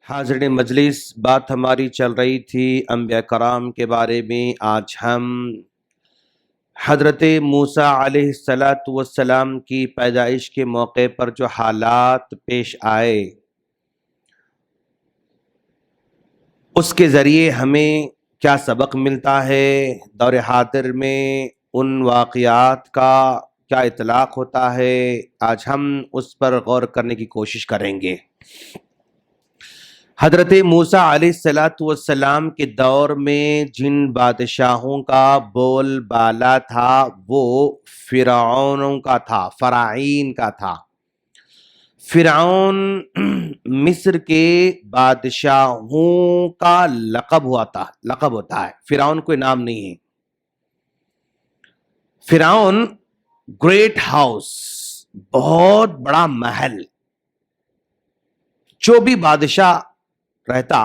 حاضرین مجلس، بات ہماری چل رہی تھی انبیاء کرام کے بارے میں۔ آج ہم حضرت موسیٰ علیہ السلام کی پیدائش کے موقع پر جو حالات پیش آئے اس کے ذریعے ہمیں کیا سبق ملتا ہے، دور حاضر میں ان واقعات کا کیا اطلاق ہوتا ہے، آج ہم اس پر غور کرنے کی کوشش کریں گے۔ حضرت موسیٰ علیہ السلام کے دور میں جن بادشاہوں کا بول بالا تھا وہ فرعونوں کا تھا، فراعین کا تھا۔ فرعون مصر کے بادشاہوں کا لقب ہوتا ہے، فرعون کوئی نام نہیں ہے۔ فرعون گریٹ ہاؤس، بہت بڑا محل، جو بھی بادشاہ رہتا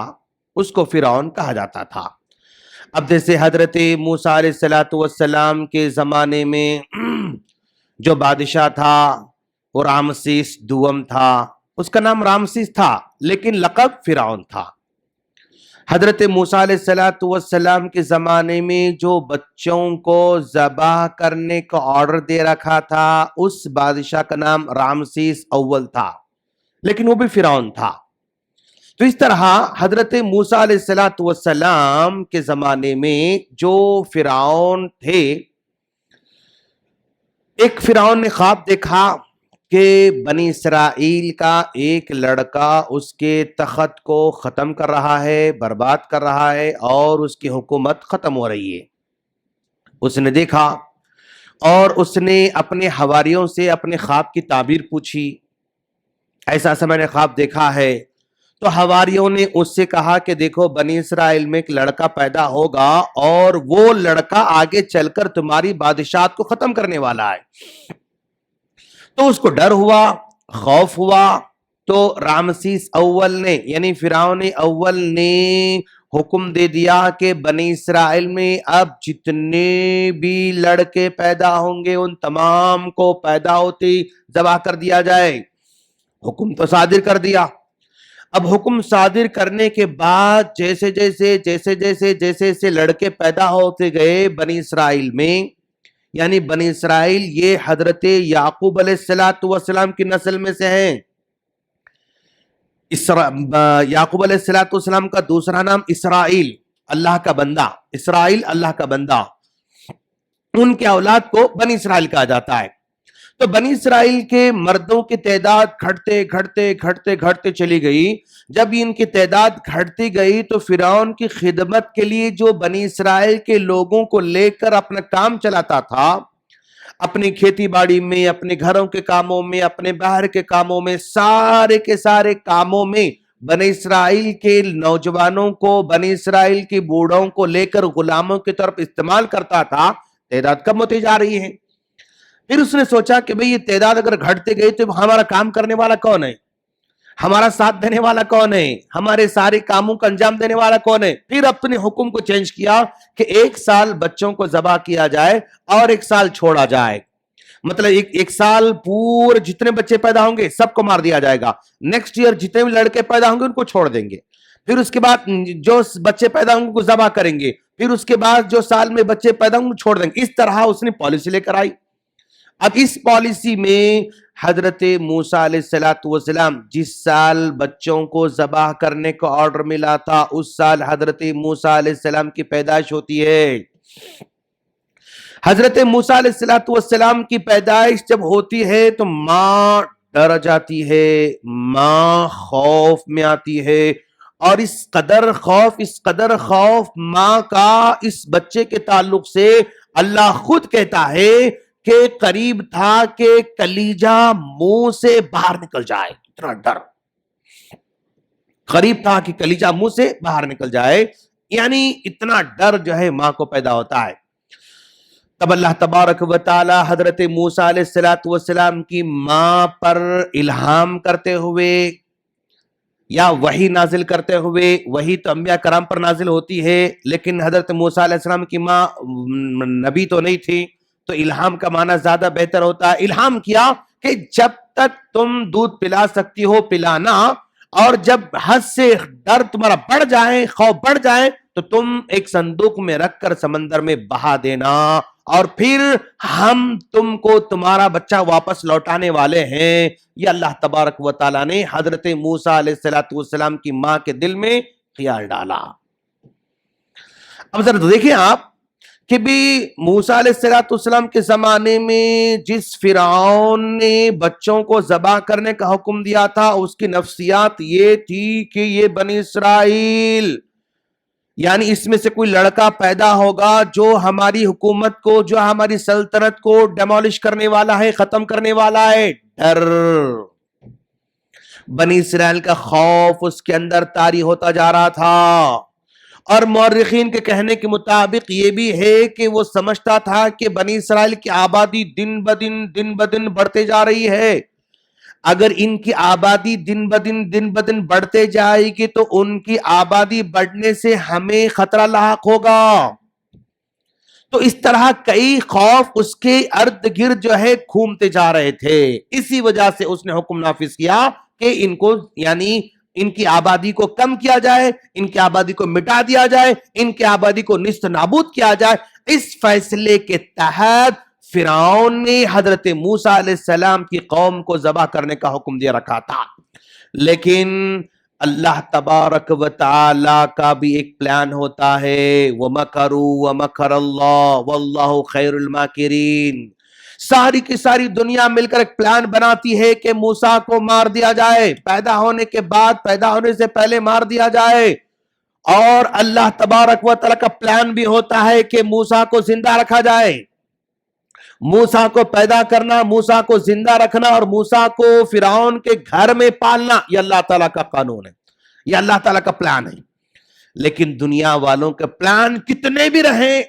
اس کو فرعون کہا جاتا تھا۔ اب جیسے حضرت موسیٰ علیہ السلام کے زمانے میں جو بادشاہ تھا وہ رامسیس دوم تھا، اس کا نام رامسیس تھا لیکن لقب فرعون تھا۔ حضرت موسیٰ علیہ السلام کے زمانے میں جو بچوں کو ذبح کرنے کا آرڈر دے رکھا تھا اس بادشاہ کا نام رامسیس اول تھا، لیکن وہ بھی فرعون تھا۔ تو اس طرح حضرت موسیٰ علیہ السلام کے زمانے میں جو فرعون تھے، ایک فرعون نے خواب دیکھا کہ بنی اسرائیل کا ایک لڑکا اس کے تخت کو ختم کر رہا ہے، برباد کر رہا ہے اور اس کی حکومت ختم ہو رہی ہے۔ اس نے دیکھا اور اس نے اپنے حواریوں سے اپنے خواب کی تعبیر پوچھی، ایسا میں نے خواب دیکھا ہے۔ تو حواریوں نے اس سے کہا کہ دیکھو بنی اسرائیل میں ایک لڑکا پیدا ہوگا اور وہ لڑکا آگے چل کر تمہاری بادشاہت کو ختم کرنے والا ہے۔ تو اس کو ڈر ہوا، خوف ہوا، تو رامسیس اول نے یعنی فرعون اول نے حکم دے دیا کہ بنی اسرائیل میں اب جتنے بھی لڑکے پیدا ہوں گے ان تمام کو پیدا ہوتے ذبح کر دیا جائے۔ حکم تو صادر کر دیا۔ اب حکم صادر کرنے کے بعد جیسے جیسے لڑکے پیدا ہوتے گئے بنی اسرائیل میں، یعنی بنی اسرائیل یہ حضرت یعقوب علیہ السلام کی نسل میں سے ہیں۔ یعقوب علیہ السلام کا دوسرا نام اسرائیل، اللہ کا بندہ، اسرائیل اللہ کا بندہ، ان کے اولاد کو بنی اسرائیل کہا جاتا ہے۔ تو بنی اسرائیل کے مردوں کی تعداد گھٹتے چلی گئی۔ جب ان کی تعداد گھٹتی گئی تو فرعون کی خدمت کے لیے جو بنی اسرائیل کے لوگوں کو لے کر اپنا کام چلاتا تھا، اپنی کھیتی باڑی میں، اپنے گھروں کے کاموں میں، اپنے باہر کے کاموں میں، سارے کے سارے کاموں میں بنی اسرائیل کے نوجوانوں کو، بنی اسرائیل کے بوڑھوں کو لے کر غلاموں کی طرف استعمال کرتا تھا۔ تعداد کم ہوتی جا رہی ہے۔ پھر اس نے سوچا کہ بھئی یہ تعداد اگر گھٹتے گئی تو ہمارا کام کرنے والا کون ہے، ہمارا ساتھ دینے والا کون ہے، ہمارے سارے کاموں کا انجام دینے والا کون ہے۔ پھر اپنے حکم کو چینج کیا کہ 1 سال بچوں کو ذبح کیا جائے اور 1 سال چھوڑا جائے، مطلب ایک سال پورے جتنے بچے پیدا ہوں گے سب کو مار دیا جائے گا، نیکسٹ ایئر جتنے بھی لڑکے پیدا ہوں گے ان کو چھوڑ دیں گے، پھر اس کے بعد جو بچے پیدا ہوں گے ان کو ذبح کریں گے، پھر اس کے بعد جو سال میں بچے پیدا ہوں گے چھوڑ دیں گے۔ اس طرح اس نے پالیسی لے کر آئی۔ اب اس پالیسی میں حضرت موسیٰ علیہ السلام جس سال بچوں کو ذبح کرنے کا آرڈر ملا تھا اس سال حضرت موسیٰ علیہ السلام کی پیدائش ہوتی ہے۔ حضرت موسیٰ علیہ السلام کی پیدائش جب ہوتی ہے تو ماں ڈر جاتی ہے، ماں خوف میں آتی ہے، اور اس قدر خوف ماں کا اس بچے کے تعلق سے اللہ خود کہتا ہے کہ قریب تھا کہ کلیجہ منہ سے باہر نکل جائے، اتنا ڈر، قریب تھا کہ کلیجہ منہ سے باہر نکل جائے، یعنی اتنا ڈر جو ہے ماں کو پیدا ہوتا ہے۔ تب اللہ تبارک و تعالی حضرت موسیٰ علیہ السلام کی ماں پر الہام کرتے ہوئے یا وحی نازل کرتے ہوئے، وحی تو انبیاء کرام پر نازل ہوتی ہے لیکن حضرت موسیٰ علیہ السلام کی ماں نبی تو نہیں تھی، تو الہام کا معنی زیادہ بہتر ہوتا ہے۔ الہام کیا کہ جب تک تم دودھ پلا سکتی ہو پلانا، اور جب حد سے ڈر تمہارا بڑھ جائے، خوف بڑھ جائے، تو تم ایک صندوق میں رکھ کر سمندر میں بہا دینا، اور پھر ہم تم کو تمہارا بچہ واپس لوٹانے والے ہیں۔ یہ اللہ تبارک و تعالیٰ نے حضرت موسیٰ علیہ السلام کی ماں کے دل میں خیال ڈالا۔ اب ذرا دیکھیں آپ کہ بھی موسیٰ علیہ السلام کے زمانے میں جس فرعون نے بچوں کو ذبح کرنے کا حکم دیا تھا، اس کی نفسیات یہ تھی کہ یہ بنی اسرائیل، یعنی اس میں سے کوئی لڑکا پیدا ہوگا جو ہماری حکومت کو، جو ہماری سلطنت کو ڈیمولش کرنے والا ہے، ختم کرنے والا ہے۔ ڈر، بنی اسرائیل کا خوف اس کے اندر طاری ہوتا جا رہا تھا، اور مورخین کے کہنے کے مطابق یہ بھی ہے کہ وہ سمجھتا تھا کہ بنی اسرائیل کی آبادی دن بدن بڑھتے جا رہی ہے، اگر ان کی آبادی دن بدن بڑھتے جائے گی تو ان کی آبادی بڑھنے سے ہمیں خطرہ لاحق ہوگا۔ تو اس طرح کئی خوف اس کے ارد گرد جو ہے گھومتے جا رہے تھے، اسی وجہ سے اس نے حکم نافذ کیا کہ ان کو، یعنی ان کی آبادی کو کم کیا جائے، ان کی آبادی کو مٹا دیا جائے، ان کی آبادی کو نیست نابود کیا جائے۔ اس فیصلے کے تحت فرعون نے حضرت موسیٰ علیہ السلام کی قوم کو ذبح کرنے کا حکم دے رکھا تھا، لیکن اللہ تبارک و تعالی کا بھی ایک پلان ہوتا ہے، وَمَكَرُوا وَمَكَرَ اللَّهُ وَاللَّهُ خَيْرُ الْمَاكِرِينَ۔ ساری کی ساری دنیا مل کر ایک پلان بناتی ہے کہ موسیٰ کو مار دیا جائے، پیدا ہونے کے بعد، پیدا ہونے سے پہلے مار دیا جائے، اور اللہ تبارک و تعالی کا پلان بھی ہوتا ہے کہ موسیٰ کو زندہ رکھا جائے۔ موسیٰ کو پیدا کرنا، موسیٰ کو زندہ رکھنا، اور موسیٰ کو فرعون کے گھر میں پالنا، یہ اللہ تعالیٰ کا قانون ہے، یہ اللہ تعالیٰ کا پلان ہے۔ لیکن دنیا والوں کے پلان کتنے بھی رہیں،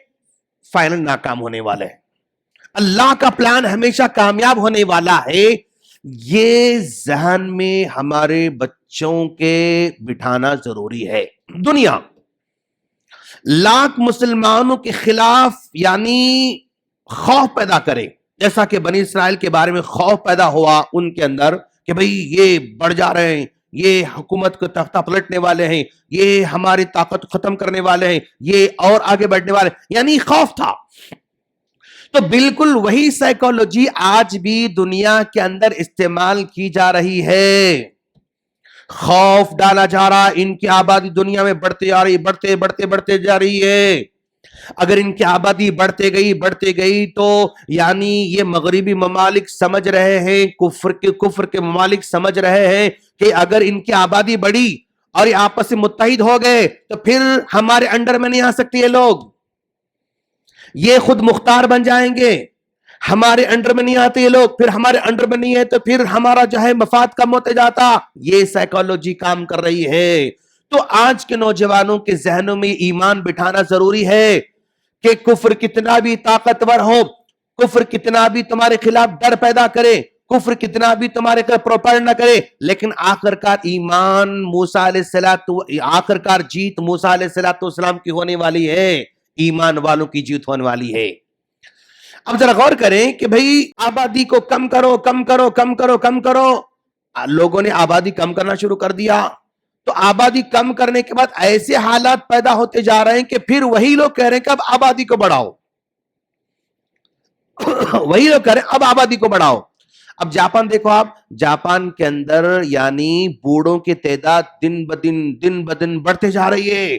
فائنل ناکام ہونے والے ہیں۔ اللہ کا پلان ہمیشہ کامیاب ہونے والا ہے، یہ ذہن میں ہمارے بچوں کے بٹھانا ضروری ہے۔ دنیا لاکھ مسلمانوں کے خلاف یعنی خوف پیدا کرے، جیسا کہ بنی اسرائیل کے بارے میں خوف پیدا ہوا ان کے اندر کہ بھئی یہ بڑھ جا رہے ہیں، یہ حکومت کو تختہ پلٹنے والے ہیں، یہ ہماری طاقت ختم کرنے والے ہیں، یہ اور آگے بڑھنے والے، یعنی خوف تھا۔ تو بالکل وہی سائیکالوجی آج بھی دنیا کے اندر استعمال کی جا رہی ہے، خوف ڈالا جا رہا، ان کی آبادی دنیا میں بڑھتے آ رہی، بڑھتے جا رہی ہے۔ اگر ان کی آبادی بڑھتے گئی تو یعنی یہ مغربی ممالک سمجھ رہے ہیں، کفر کے ممالک سمجھ رہے ہیں کہ اگر ان کی آبادی بڑھی اور یہ آپس میں متحد ہو گئے تو پھر ہمارے انڈر میں نہیں آ سکتے، یہ لوگ یہ خود مختار بن جائیں گے، ہمارے انڈر میں نہیں آتے یہ لوگ، پھر ہمارے انڈر میں نہیں ہے تو پھر ہمارا جو ہے مفاد کم ہوتے جاتا، یہ سائیکالوجی کام کر رہی ہے۔ تو آج کے نوجوانوں کے ذہنوں میں ایمان بٹھانا ضروری ہے کہ کفر کتنا بھی طاقتور ہو، کفر کتنا بھی تمہارے خلاف ڈر پیدا کرے، کفر کتنا بھی تمہارے خلاف پروپیگنڈا کرے، لیکن آخرکار ایمان موسیٰ علیہ آخرکار جیت موسیٰ علیہ السلام کی ہونے والی ہے، ایمان والوں کی جیت ہونے والی ہے۔ اب ذرا غور کریں کہ بھئی آبادی کو کم کرو، لوگوں نے آبادی کم کرنا شروع کر دیا، تو آبادی کم کرنے کے بعد ایسے حالات پیدا ہوتے جا رہے ہیں کہ پھر وہی لوگ کہہ رہے ہیں کہ اب آبادی کو بڑھاؤ، وہی لوگ کہہ رہے ہیں اب آبادی کو بڑھاؤ۔ اب جاپان دیکھو آپ، جاپان کے اندر یعنی بوڑھوں کی تعداد دن بدن بڑھتے جا رہی ہے۔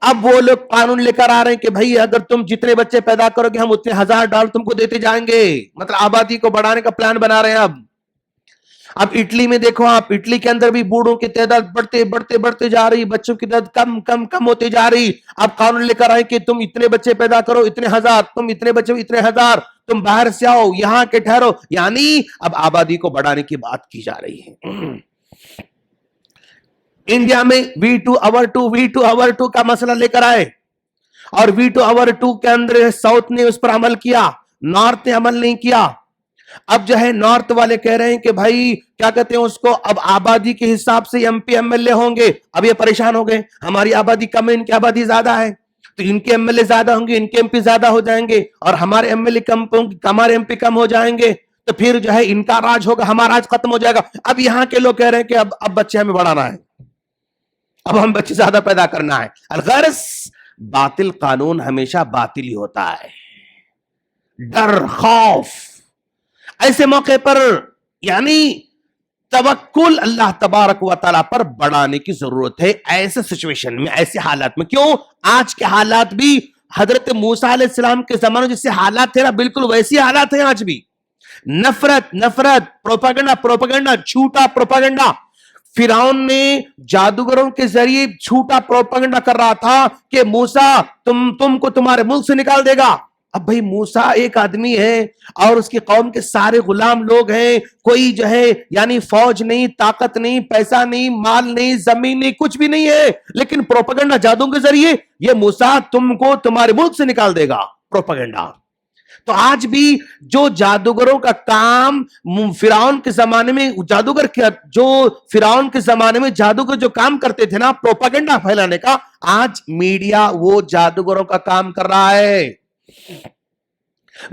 اب وہ لوگ قانون لے کر آ رہے ہیں کہ بھئی اگر تم جتنے بچے پیدا کرو گے ہم اتنے $1000 تم کو دیتے جائیں گے، مطلب آبادی کو بڑھانے کا پلان بنا رہے ہیں۔ اب اٹلی میں دیکھو آپ، اٹلی کے اندر بھی بوڑھوں کی تعداد بڑھتے جا رہی، بچوں کی تعداد کم ہوتے جا رہی۔ اب قانون لے کر آئے کہ تم اتنے بچے پیدا کرو اتنے ہزار، تم اتنے بچے اتنے ہزار، تم باہر سے آؤ یہاں کے ٹھہرو، یعنی اب آبادی کو بڑھانے کی بات کی جا رہی ہے۔ انڈیا میں V2/2 کا مسئلہ لے کر آئے، اور V2/2 کے اندر ساؤتھ نے اس پر عمل کیا، نارتھ نے عمل نہیں کیا۔ اب جو ہے نارتھ والے کہہ رہے ہیں کہ بھائی کیا کہتے ہیں اس کو، اب آبادی کے حساب سے MP MLA ہوں گے، اب یہ پریشان ہو گئے، ہماری آبادی کم ہے ان کی آبادی زیادہ ہے، تو ان کے MLA زیادہ ہوں گے، ان کے MP زیادہ ہو جائیں گے، اور ہمارے MLA کم ہوں گے، ہمارے MP کم ہو جائیں گے، تو پھر جو ہے ان کا راج ہوگا, ہمارا راج ختم ہو جائے گا. اب یہاں کے لوگ کہہ رہے ہیں کہ اب بچے ہمیں بڑھانا ہے, اب ہم بچے زیادہ پیدا کرنا ہے. الغرض باطل قانون ہمیشہ باطل ہی ہوتا ہے. ڈر, خوف, ایسے موقع پر یعنی توکل اللہ تبارک و تعالیٰ پر بڑھانے کی ضرورت ہے ایسے سچویشن میں, ایسے حالات میں. کیوں؟ آج کے حالات بھی حضرت موسیٰ علیہ السلام کے زمانے جیسے حالات تھے نا, بالکل ویسی حالات ہیں آج بھی. نفرت, پروپیگنڈا, جھوٹا پروپیگنڈا. فرعون نے جادوگروں کے ذریعے جھوٹا پروپیگنڈا کر رہا تھا کہ موسیٰ تم کو تمہارے ملک سے نکال دے گا. اب بھائی موسیٰ ایک آدمی ہے اور اس کی قوم کے سارے غلام لوگ ہیں, کوئی جو ہے یعنی فوج نہیں, طاقت نہیں, پیسہ نہیں, مال نہیں, زمین نہیں, کچھ بھی نہیں ہے, لیکن پروپیگنڈا جادو کے ذریعے یہ موسیٰ تم کو تمہارے ملک سے نکال دے گا, پروپیگنڈا. تو آج بھی جو جادوگروں کا کام فرعون کے زمانے میں جادوگر کیا, جو فرعون کے زمانے میں جادوگر جو کام کرتے تھے نا پروپیگنڈا پھیلانے کا, آج میڈیا وہ جادوگروں کا کام کر رہا ہے.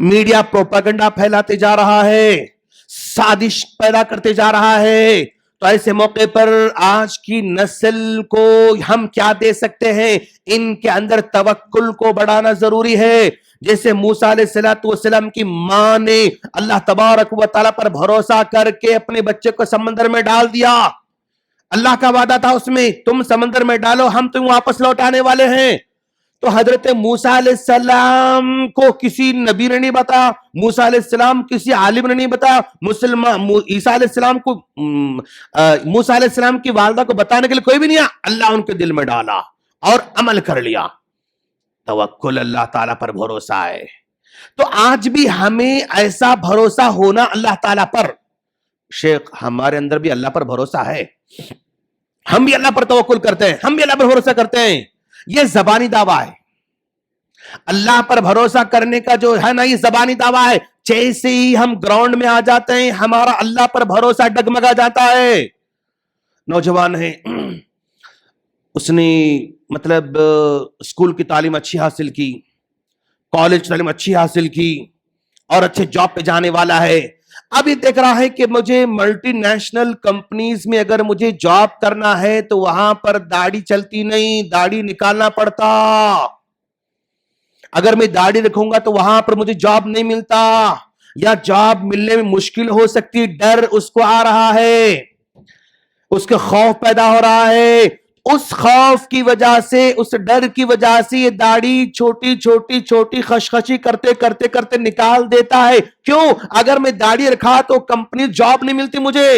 میڈیا پروپیگنڈا پھیلاتے جا رہا ہے, سازش پیدا کرتے جا رہا ہے. تو ایسے موقع پر آج کی نسل کو ہم کیا دے سکتے ہیں؟ ان کے اندر توکل کو بڑھانا ضروری ہے. جیسے موسیٰ علیہ السلام کی ماں نے اللہ تبارک و تعالیٰ پر بھروسہ کر کے اپنے بچے کو سمندر میں ڈال دیا. اللہ کا وعدہ تھا اس میں, تم سمندر میں ڈالو, ہم تم واپس لوٹانے والے ہیں. تو حضرت موسیٰ علیہ السلام کو کسی نبی نے نہیں بتایا, موسیٰ علیہ السلام کسی عالم نے نہیں بتایا, عیسیٰ علیہ السلام کو موسیٰ علیہ السلام کی والدہ کو بتانے کے لیے کوئی بھی نہیں آیا. اللہ ان کے دل میں ڈالا اور عمل کر لیا. توکل اللہ تعالیٰ پر بھروسہ ہے. تو آج بھی ہمیں ایسا بھروسہ ہونا اللہ تعالیٰ پر. شیخ ہمارے اندر بھی اللہ پر بھروسہ ہے, ہم بھی اللہ پر توکل کرتے ہیں, ہم بھی اللہ پر بھروسہ کرتے ہیں. یہ زبانی دعویٰ ہے. اللہ پر بھروسہ کرنے کا جو ہے نا, یہ زبانی دعویٰ ہے. جیسے ہی ہم گراؤنڈ میں آ جاتے ہیں ہمارا اللہ پر بھروسہ ڈگمگا جاتا ہے. نوجوان ہے, اس نے مطلب اسکول کی تعلیم اچھی حاصل کی, کالج تعلیم اچھی حاصل کی اور اچھے جاب پہ جانے والا ہے. اب یہ دیکھ رہا ہے کہ مجھے ملٹی نیشنل کمپنیز میں اگر مجھے جاب کرنا ہے تو وہاں پر داڑھی چلتی نہیں, داڑھی نکالنا پڑتا. اگر میں داڑھی رکھوں گا تو وہاں پر مجھے جاب نہیں ملتا, یا جاب ملنے میں مشکل ہو سکتی. ڈر اس کو آ رہا ہے, اس کا خوف پیدا ہو رہا ہے. اس خوف کی وجہ سے, اس ڈر کی وجہ سے یہ داڑھی چھوٹی چھوٹی چھوٹی خشخشی کرتے کرتے کرتے نکال دیتا ہے. کیوں؟ اگر میں داڑھی رکھا تو کمپنی جاب نہیں ملتی مجھے.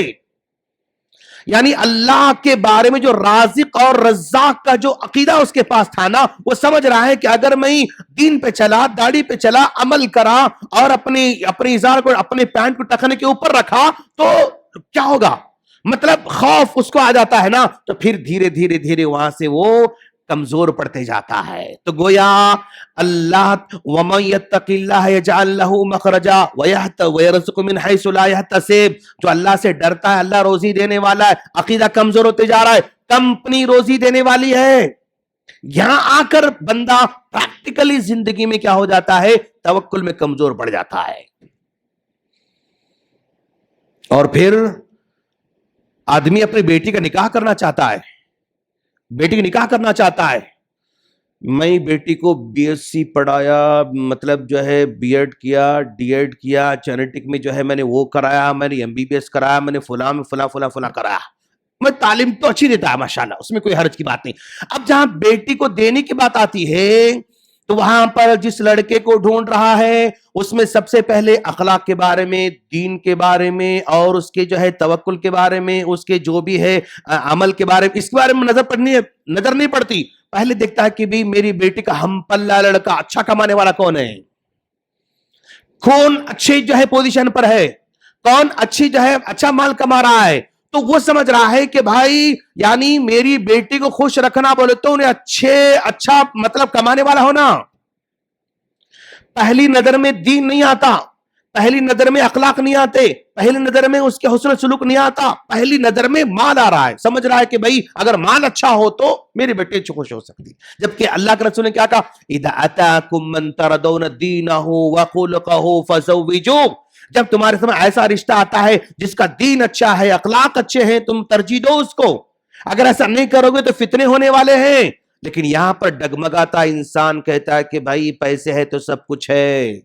یعنی اللہ کے بارے میں جو رازق اور رزاق کا جو عقیدہ اس کے پاس تھا نا, وہ سمجھ رہا ہے کہ اگر میں دین پہ چلا, داڑھی پہ چلا, عمل کرا اور اپنی ازار کو, اپنے پینٹ کو ٹخنے کے اوپر رکھا تو کیا ہوگا. مطلب خوف اس کو آ جاتا ہے نا, تو پھر دھیرے دھیرے دھیرے وہاں سے وہ کمزور پڑتے جاتا ہے. تو گویا اللہ وَمَن يَتَّقِ اللَّهَ يَجْعَل لَّهُ مَخْرَجًا وَيَرْزُقْهُ مِنْ حَيْثُ لَا يَحْتَسِبُ. جو اللہ سے ڈرتا ہے, اللہ روزی دینے والا ہے. عقیدہ کمزور ہوتے جا رہا ہے, کمپنی روزی دینے والی ہے. یہاں آ کر بندہ پریکٹیکلی زندگی میں کیا ہو جاتا ہے, توکل میں کمزور پڑ جاتا ہے. اور پھر آدمی اپنی بیٹی کا نکاح کرنا چاہتا ہے, بیٹی کا نکاح کرنا چاہتا ہے. میں بیٹی کو بی ایس سی پڑھایا, مطلب جو ہے بی ایڈ کیا, ڈی ایڈ کیا, جینیٹک میں جو ہے میں نے وہ کرایا, میں نے ایم بی بی ایس کرایا, میں نے فلاں میں فلاں کرایا. میں تعلیم تو اچھی دیتا ہے ماشاءاللہ, اس میں کوئی حرج کی بات نہیں. اب جہاں بیٹی کو دینے کی بات آتی ہے تو وہاں پر جس لڑکے کو ڈھونڈ رہا ہے اس میں سب سے پہلے اخلاق کے بارے میں, دین کے بارے میں, اور اس کے جو ہے توکل کے بارے میں, اس کے جو بھی ہے عمل کے بارے میں, اس کے بارے میں نظر نہیں پڑتی. پہلے دیکھتا ہے کہ بھی میری بیٹی کا ہم پلہ لڑکا, اچھا کمانے والا کون ہے, کون اچھی جو ہے پوزیشن پر ہے, کون اچھی جو ہے اچھا مال کما رہا ہے. تو وہ سمجھ رہا ہے کہ بھائی یعنی میری بیٹی کو خوش رکھنا بولے تو انہیں اچھا مطلب کمانے والا ہونا. پہلی نظر میں دین نہیں آتا, پہلی نظر میں اخلاق نہیں آتے، پہلی نظر میں اس کے حسن سلوک نہیں آتا، پہلی نظر میں مال آ رہا ہے، سمجھ رہا ہے کہ بھائی اگر مال اچھا ہو تو میرے بیٹے خوش ہو سکتی. جبکہ اللہ کے رسول نے کیا کہا؟ اذا اتاکم من ترضون دینہ وخلقہ فزوجوہ، جب تمہارے سامنے ایسا رشتہ آتا ہے جس کا دین اچھا ہے، اخلاق اچھے ہیں، تم ترجیح دو اس کو. اگر ایسا نہیں کرو گے تو فتنے ہونے والے ہیں. لیکن یہاں پر ڈگمگاتا انسان کہتا ہے کہ بھائی پیسے ہے تو سب کچھ ہے،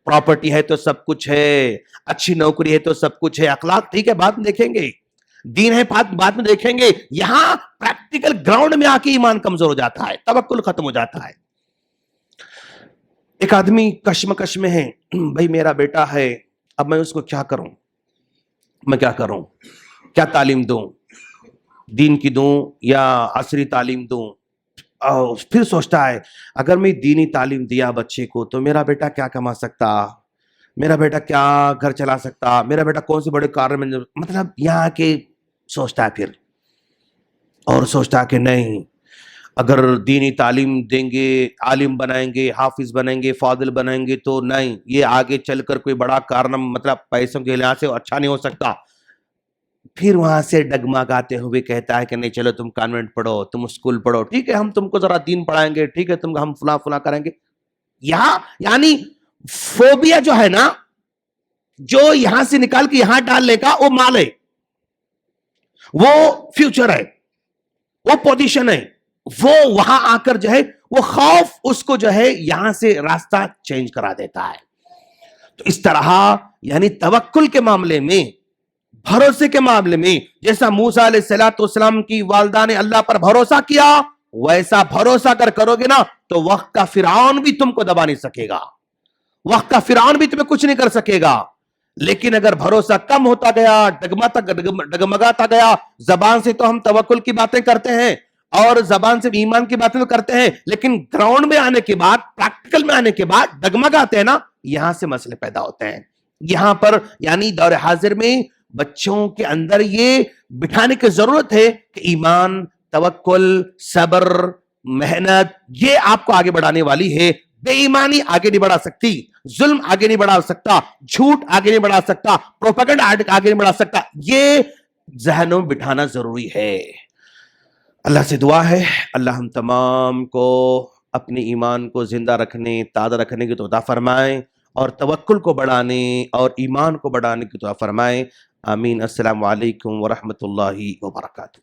پراپرٹی ہے تو سب کچھ ہے، اچھی نوکری ہے تو سب کچھ ہے، اخلاق ٹھیک ہے بعد میں دیکھیں گے، دین ہے بعد میں دیکھیں گے. یہاں پریکٹیکل گراؤنڈ میں آ کے ایمان کمزور ہو جاتا ہے، توکل ختم ہو جاتا ہے. ایک آدمی کشمکش میں ہے، بھائی میرا بیٹا ہے، اب میں اس کو کیا کروں، میں کیا کروں، کیا تعلیم دوں، دین کی دوں یا عصری تعلیم دوں. پھر سوچتا ہے اگر میں دینی تعلیم دیا بچے کو تو میرا بیٹا کیا کما سکتا، میرا بیٹا کیا گھر چلا سکتا، میرا بیٹا کون سے بڑے کار میں، مطلب یہاں کے سوچتا ہے پھر، اور سوچتا ہے کہ نہیں اگر دینی تعلیم دیں گے، عالم بنائیں گے، حافظ بنائیں گے، فاضل بنائیں گے تو نہیں، یہ آگے چل کر کوئی بڑا کارنام مطلب پیسوں کے لحاظ سے اچھا نہیں ہو سکتا. پھر وہاں سے ڈگمگاتے ہوئے کہتا ہے کہ نہیں چلو تم کانوینٹ پڑھو، تم اسکول پڑھو، ٹھیک ہے ہم تم کو ذرا دین پڑھائیں گے، ٹھیک ہے ہم فلاں کریں گے. یہاں یعنی فوبیا جو ہے نا، جو یہاں سے نکال کے یہاں ڈالنے کا، وہ مال ہے، وہ فیوچر ہے، وہ پوزیشن ہے، وہ وہاں آ کر جو ہے وہ خوف اس کو جو ہے یہاں سے راستہ چینج کرا دیتا ہے. تو اس طرح یعنی توکل کے معاملے میں، بھروسے کے معاملے میں، جیسا موسیٰ علیہ السلام کی والدہ نے اللہ پر بھروسہ کیا، ویسا بھروسہ اگر کرو گے نا تو وقت کا فرعون بھی تم کو دبا نہیں سکے گا، وقت کا فرعون بھی تمہیں کچھ نہیں کر سکے گا. لیکن اگر بھروسہ کم ہوتا گیا، ڈگمگاتا گیا، زبان سے تو ہم توکل کی باتیں کرتے ہیں اور زبان سے ایمان کی باتیں کرتے ہیں، لیکن گراؤنڈ میں آنے کے بعد، پریکٹیکل میں آنے کے بعد ڈگمگاتے ہیں نا، یہاں سے مسئلے پیدا ہوتے ہیں. یہاں پر یعنی دور حاضر میں بچوں کے اندر یہ بٹھانے کی ضرورت ہے کہ ایمان، توکل، صبر، محنت یہ آپ کو آگے بڑھانے والی ہے. بے ایمانی آگے نہیں بڑھا سکتی، ظلم آگے نہیں بڑھا سکتا، جھوٹ آگے نہیں بڑھا سکتا، پروپیگنڈ آگے نہیں بڑھا سکتا. یہ ذہنوں میں بٹھانا ضروری ہے. اللہ سے دعا ہے اللہ ہم تمام کو اپنے ایمان کو زندہ رکھنے، تازہ رکھنے کی توفیق فرمائے، اور توکل کو بڑھانے اور ایمان کو بڑھانے کی توفیق فرمائے. آمین. السلام علیکم ورحمۃ اللہ وبرکاتہ.